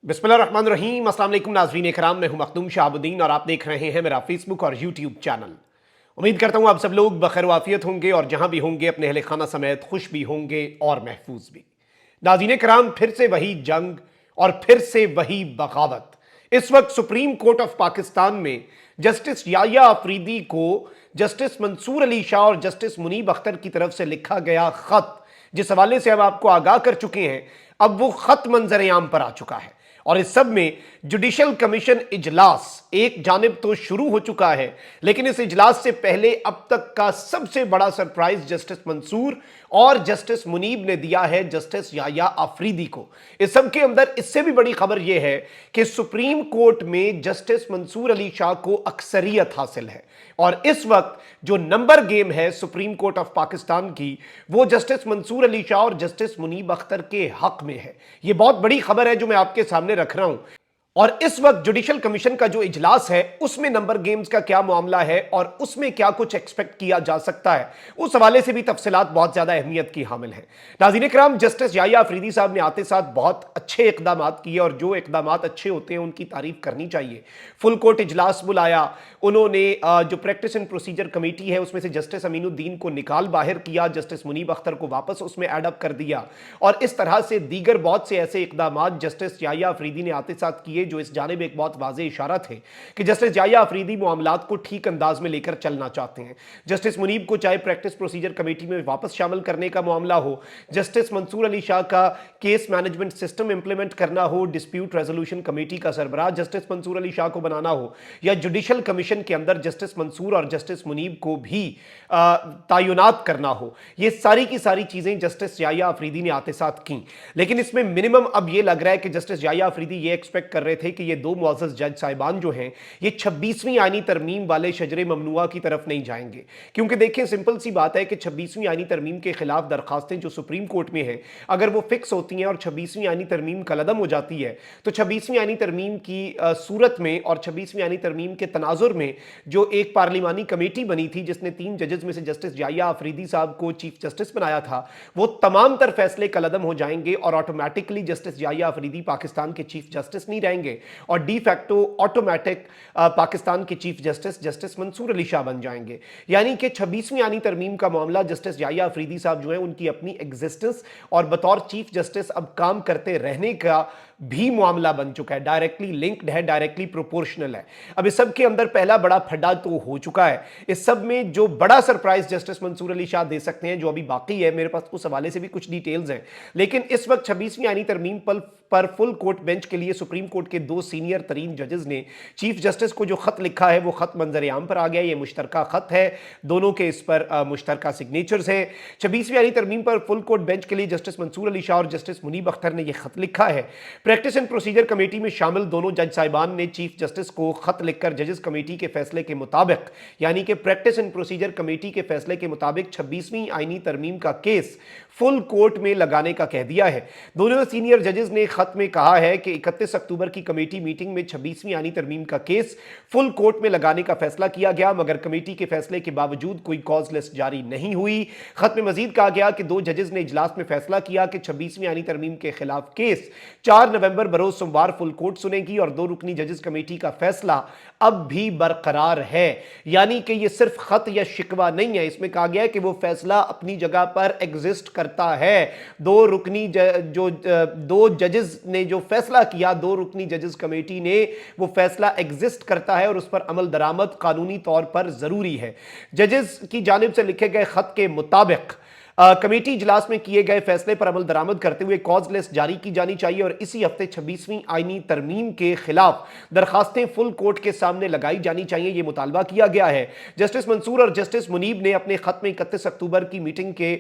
बिस्मिल्लाहिर्रहमानिर्रहीम। अस्सलाम वालेकुम नाज़रीन इकराम, मैं हूं मखदूम शाहबुद्दीन और आप देख रहे हैं मेरा फेसबुक और यूट्यूब चैनल। उम्मीद करता हूं आप सब लोग बखैर वाफियत होंगे और जहां भी होंगे अपने अहले खाना समेत खुश भी होंगे और महफूज भी। नाज़रीन इकराम, फिर से वही जंग और फिर से वही बगावत। इस वक्त सुप्रीम कोर्ट ऑफ पाकिस्तान में जस्टिस याया अफरीदी को जस्टिस मंसूर अली शाह और जस्टिस मुनीब अख्तर की तरफ से लिखा गया खत, जिस हवाले से हम आपको आगाह कर चुके हैं, अब वो खत मंजर आम पर आ चुका है। और इस सब में जुडिशल कमीशन इजलास एक जानिब तो शुरू हो चुका है, लेकिन इस इजलास से पहले अब तक का सबसे बड़ा सरप्राइज जस्टिस मंसूर और जस्टिस मुनीब ने दिया है जस्टिस याया अफरीदी को। इस सब के अंदर इससे भी बड़ी खबर यह है कि सुप्रीम कोर्ट में जस्टिस मंसूर अली शाह को अक्सरियत हासिल है और इस वक्त जो नंबर गेम है सुप्रीम कोर्ट ऑफ पाकिस्तान की, वो जस्टिस मंसूर अली शाह और जस्टिस मुनीब अख्तर के हक में है। यह बहुत बड़ी खबर है जो मैं आपके सामने रख रहा हूं। और इस वक्त जुडिशल कमीशन का जो इजलास है उसमें नंबर गेम्स का क्या मामला है और उसमें क्या कुछ एक्सपेक्ट किया जा सकता है, उस हवाले से भी तफसीलात बहुत ज्यादा अहमियत की हामिल हैं। नाज़रीन इकराम, जस्टिस याया अफरीदी साहब ने आते साथ बहुत अच्छे इकदाम किए और जो इकदाम अच्छे होते हैं उनकी तारीफ करनी चाहिए। फुल कोर्ट इजलास बुलाया उन्होंने, जो प्रैक्टिस एंड प्रोसीजर कमेटी है उसमें से जस्टिस अमीनुद्दीन को निकाल बाहर किया, जस्टिस मुनीब अख्तर को वापस उसमें एडअप कर दिया और इस तरह से दीगर बहुत से ऐसे इकदाम जस्टिस याया अफरीदी ने आते साथ किए जो इस जानिब एक बहुत वाज़ेह इशारा थे कि जस्टिस याया अफरीदी मामलात को ठीक अंदाज में लेकर चलना चाहते हैं। जस्टिस मुनीब को चाहे प्रैक्टिस प्रोसीजर कमेटी में वापस शामिल करने का मामला हो, जस्टिस मंसूर अली शाह का केस मैनेजमेंट सिस्टम इंप्लीमेंट करना हो, डिस्प्यूट रेजोल्यूशन कमेटी का सरबराह जस्टिस मंसूर अली शाह को बनाना हो, या जुडिशल कमीशन के अंदर जस्टिस मंसूर और जस्टिस मुनीब को भी तैनात करना हो, ये सारी की सारी चीजें जस्टिस याया अफरीदी ने आते साथ की। लेकिन इसमें मिनिमम अब ये लग रहा है कि जस्टिस याया अफरीदी ये एक्सपेक्ट कर रहे थे कि ये दो मुअज़्ज़ज़ जज साहिबान जो हैं ये 26वीं आईनी तरमीम वाले शजरे ममनुआ की तरफ नहीं जाएंगे, क्योंकि देखें सिंपल सी बात है कि 26वीं आईनी तरमीम के खिलाफ दरखास्तें जो सुप्रीम कोर्ट में हैं, अगर वो फिक्स होती हैं और 26वीं आईनी तरमीम कलअदम हो जाती है तो 26वीं आईनी तरमीम की सूरत में और 26वीं आईनी तरमीम के तनाजुर में जो एक पार्लिमानी कमेटी बनी थी जिसने 3 जजेस में से जस्टिस याया अफरीदी साहब को चीफ जस्टिस बनाया था, वो तमाम तर फैसले कलअदम हो जाएंगे और ऑटोमेटिकली जस्टिस याया अफरीदी पाकिस्तान के चीफ जस्टिस नहीं रहेंगे और डी फैक्टो ऑटोमेटिक पाकिस्तान के chief justice justice Mansoor Ali Shah बन जाएंगे। यानी कि 26वीं आनी तरमीम का मामला जस्टिस याया अफरीदी साहब जो है उनकी अपनी एग्जिस्टेंस और बतौर चीफ जस्टिस अब काम करते रहने का भी मामला बन चुका है, डायरेक्टली लिंक्ड है, डायरेक्टली प्रोपोर्शनल है। अब इस सब के अंदर पहला बड़ा फड्डा तो हो चुका है। इस सब में जो बड़ा सरप्राइज जस्टिस मंसूर अली शाह दे सकते हैं जो अभी बाकी है, मेरे पास उस हवाले से भी कुछ डिटेल्स हैं, लेकिन इस वक्त 26वीं आईनी तरमीम पर फुल कोर्ट बेंच के लिए सुप्रीम कोर्ट के 2 सीनियर तरीन जजेस ने चीफ जस्टिस को जो खत लिखा है वो खत मंजर आम पर आ गया। ये मुश्तरका खत है, दोनों के इस पर मुश्तरका सिग्नेचर्स हैं। 26वीं आईनी तरमीम पर फुल कोर्ट बेंच के लिए जस्टिस मंसूर अली शाह और जस्टिस मुनीब अख्तर ने यह खत लिखा है। प्रैक्टिस एंड प्रोसीजर कमेटी में शामिल दोनों जज साहिबान ने चीफ जस्टिस को खत लिखकर जजेस कमेटी के फैसले के मुताबिक, यानी कि प्रैक्टिस एंड प्रोसीजर कमेटी के फैसले के मुताबिक 26वीं आईनी तरमीम का केस फुल कोर्ट में लगाने का कह दिया है। दोनों सीनियर जजेस ने खत में कहा है कि 31 अक्टूबर की कमेटी मीटिंग में 26वीं आनी तरमीम का केस फुल कोर्ट में लगाने का फैसला किया गया, मगर कमेटी के फैसले के बावजूद कोई कॉज लिस्ट जारी नहीं हुई। खत में मजीद कहा गया कि 2 जजेस ने इजलास में फैसला किया कि 26वीं आनी तरमीम के खिलाफ केस 4 नवंबर बरोज सोमवार फुल कोर्ट सुनेगी और 2 रुकनी जजेस कमेटी का फैसला अब भी बरकरार है। यानी कि यह सिर्फ खत या शिकवा नहीं है, इसमें कहा गया है कि वो फैसला अपनी जगह पर एग्जिस्ट करता है। 2 रुकनी जो 2 जजेस ने जो फैसला किया, 2 रुकनी जजेस कमेटी ने, वो फैसला एग्जिस्ट करता है और उस पर अमल दरामद कानूनी तौर पर जरूरी है। जजेस की जानिब से लिखे गए खत के मुताबिक कमेटी इजलास में किए गए फैसले पर अमल दरामद करते हुए कॉज लिस्ट जारी की जानी चाहिए और इसी हफ्ते 26वीं आईनी तरमीम के खिलाफ दरखास्तें फुल कोर्ट के सामने लगाई जानी चाहिए, यह मुतालबा किया गया है। जस्टिस मंसूर और जस्टिस मुनीब ने अपने खत में 31 अक्टूबर की मीटिंग के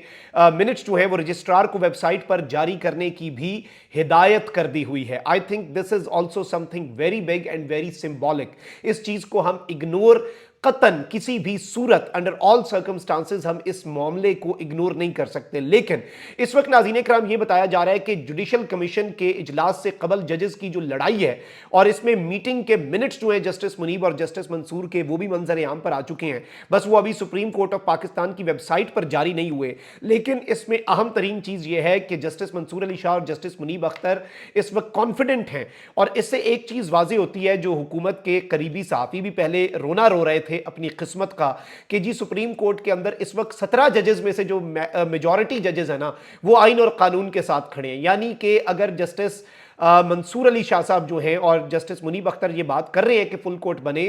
मिनट्स जो है वो रजिस्ट्रार को वेबसाइट पर जारी करने की भी हिदायत कर दी हुई है। I think this is also something very big and very symbolic. इस चीज को हम इग्नोर कतन किसी भी सूरत अंडर ऑल सर्कमस्टांसेस हम इस मामले को इग्नोर नहीं कर सकते। लेकिन इस वक्त नाज़रीन कराम ये बताया जा रहा है कि जुडिशल कमीशन के इजलास से कबल जजेस की जो लड़ाई है और इसमें मीटिंग के मिनट्स जो है जस्टिस मुनीब और जस्टिस मंसूर के, वो भी मंजर आम पर आ चुके हैं। बस वो अभी सुप्रीम कोर्ट ऑफ पाकिस्तान की वेबसाइट पर जारी नहीं हुए। लेकिन इसमें अहम तरीन चीज यह है कि जस्टिस मंसूर अली शाह और जस्टिस मुनीब अख्तर इस वक्त कॉन्फिडेंट हैं। और इससे एक चीज वाज़ेह होती है, जो हुकूमत के करीबी सहाफ़ी भी पहले रोना रो रहे थे अपनी किस्मत का कि जी सुप्रीम कोर्ट के अंदर इस वक्त 17 जजेस में से जो मेजॉरिटी जजेस है ना, वो आइन और कानून के साथ खड़े हैं। यानी कि अगर जस्टिस मंसूर अली शाह साहब जो हैं और जस्टिस मुनीब अख्तर ये बात कर रहे हैं कि फुल कोर्ट बने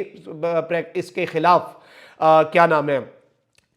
इसके खिलाफ, क्या नाम है,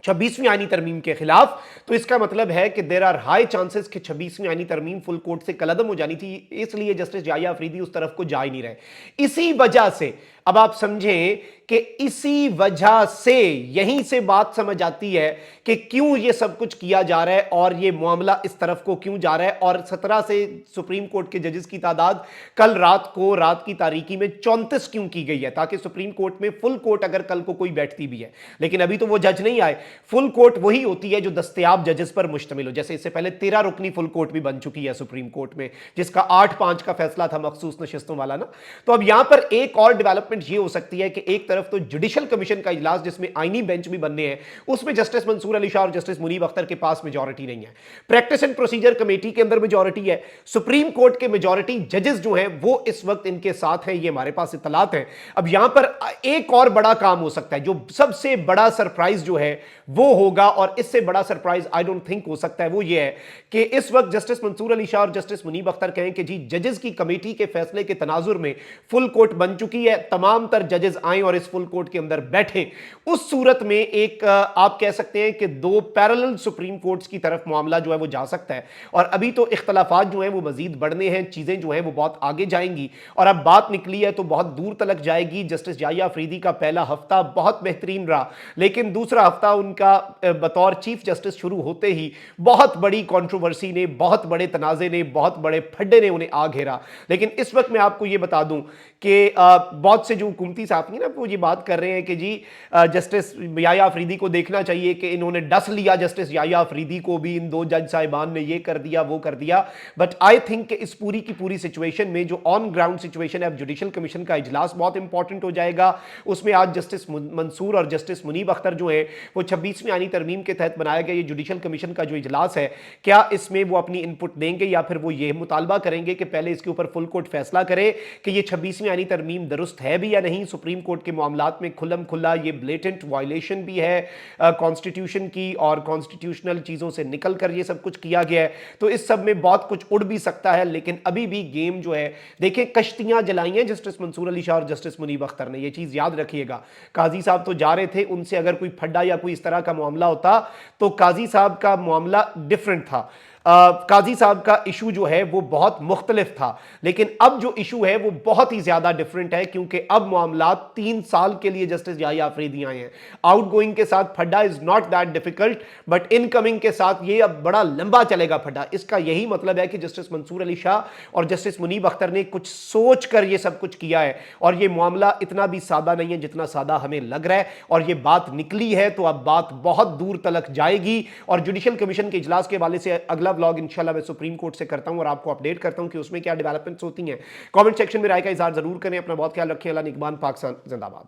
26वीं आईनी तरमीम के खिलाफ, तो इसका मतलब है कि देर आर हाई चांसेस कि 26वीं आईनी तरमीम फुल कोर्ट से कलअदम हो जानी थी। इसलिए जस्टिस याहिया अफरीदी उस तरफ को जा ही नहीं रहे। इसी वजह से अब आप समझें कि इसी वजह से यहीं से बात समझ आती है कि क्यों ये सब कुछ किया जा रहा है और ये मामला इस तरफ को क्यों जा रहा है। और 17 से सुप्रीम कोर्ट के जजेस की तादाद कल रात को, रात की तारीकी में 34 क्यों की गई है, ताकि सुप्रीम कोर्ट में फुल कोर्ट अगर कल को कोई बैठती भी है, लेकिन अभी तो वो जज नहीं आए। फुल कोर्ट वही होती है जो दस्तयाब जजेस पर मुश्तमिल हो। जैसे इससे पहले 13 रुकनी फुल कोर्ट भी बन चुकी है सुप्रीम कोर्ट में, जिसका 8-5 का फैसला था मखसूस नशिस्तों वाला ना। तो अब यहां पर एक और डेवलपमेंट ये हो सकती है कि एक तरफ तो जुडिशल कमीशन का इजलास जिसमें आईनी बेंच भी बनने हैं, उसमें जस्टिस मंसूर अली शाह और जस्टिस मुनीब अख्तर के पास मेजॉरिटी नहीं है। प्रैक्टिस एंड प्रोसीजर कमेटी के अंदर मेजॉरिटी है। सुप्रीम कोर्ट के मेजॉरिटी जजेस जो हैं वो इस वक्त इनके साथ हैं, ये हमारे पास इत्तलात है। अब यहां पर एक और बड़ा काम हो सकता है, जो सबसे बड़ा सरप्राइज जो है वो होगा, और इससे बड़ा सरप्राइज आई डोंट थिंक हो सकता है, वो ये है कि इस वक्त जस्टिस मंसूर अली शाह और जस्टिस मुनीब अख्तर कहें कि जी जजेस की कमेटी के फैसले के तनाजुर में फुल कोर्ट बन चुकी है, तमाम तर जजेस आए और इस फुल कोर्ट के अंदर बैठे। उस सूरत में एक आप कह सकते हैं कि दो पैरेलल सुप्रीम कोर्ट्स की तरफ मामला जो है वो जा सकता है। और अभी तो इख्तलाफात जो हैं वो मजीद बढ़ने हैं, चीजें जो हैं वो बहुत आगे जाएंगी, और अब बात निकली है तो बहुत दूर तक जाएगी। जस्टिस याहिया अफरीदी का पहला हफ्ता बहुत बेहतरीन रहा, लेकिन दूसरा हफ्ता उनका बतौर चीफ जस्टिस शुरू होते ही बहुत बड़ी कंट्रोवर्सी ने, बहुत बड़े तनाजे ने, बहुत बड़े फड्डे ने उन्हें आ घेरा। लेकिन इस वक्त मैं आपको यह बता दूं कि बहुत से जो हुकूमती साथी ना वो ये बात कर रहे हैं कि जी जस्टिस याहिया अफरीदी को देखना चाहिए कि इन्होंने डस लिया जस्टिस याहिया अफरीदी को भी, इन दो जज साहिबान ने ये कर दिया वो कर दिया। बट आई थिंक कि इस पूरी की पूरी सिचुएशन में जो ऑन ग्राउंड सिचुएशन है, जुडिशल कमीशन का इजलास बहुत इंपॉर्टेंट हो जाएगा। उसमें आज जस्टिस मंसूर और जस्टिस मुनीब अख्तर जो है वो 26वीं आईनी तरमीम के तहत बनाया गया ये जुडिशल कमीशन का जो इजलास है, क्या इसमें वो अपनी इनपुट देंगे या फिर वो ये मुतालबा करेंगे कि पहले इसके ऊपर फुल कोर्ट फैसला करे कि ये 26वीं आईनी तरमीम दुरुस्त है भी या नहीं। सुप्रीम कोर्ट के मामलात में खुल्लम खुल्ला ये ब्लेटेंट वायलेशन भी है कॉन्स्टिट्यूशन की, और कॉन्स्टिट्यूशनल चीज़ों से निकल कर ये सब कुछ किया गया है। तो इस सब में बहुत कुछ उड़ भी सकता है, लेकिन अभी भी गेम जो है, देखिए कश्तियां जलाई हैं जस्टिस मंसूर अली शाह और जस्टिस मुनीब अख्तर ने, ये चीज़ याद रखिएगा। काजी साहब तो जा रहे थे, उनसे अगर कोई फड्डा या कोई इस तरह का मामला होता तो काजी साहब का मामला डिफरेंट था। काजी साहब का इशू जो है वो बहुत मुख्तलिफ था, लेकिन अब जो इशू है वो बहुत ही ज्यादा डिफरेंट है, क्योंकि अब मामला 3 साल के लिए जस्टिस याहिया अफरीदी आए हैं। आउटगोइंग के साथ फड्डा is not that difficult, but incoming के साथ ये अब बड़ा लंबा चलेगा फड्डा। इसका यही मतलब है कि जस्टिस मंसूर अली शाह और जस्टिस मुनीब अख्तर ने कुछ सोच कर ये सब कुछ किया है, और ये मामला इतना भी सादा नहीं है जितना सादा हमें लग रहा है। और ये बात निकली है तो अब बात बहुत दूर तक जाएगी, और जुडिशल कमीशन के इजलास के हवाले से अगला व्लॉग इंशाल्लाह मैं सुप्रीम कोर्ट से करता हूं और आपको अपडेट करता हूं कि उसमें क्या डेवलपमेंट्स होती हैं। कमेंट सेक्शन में राय का इजहार जरूर करें। अपना बहुत ख्याल रखें। अल्लाह निगहबान, पाकिस्तान जिंदाबाद।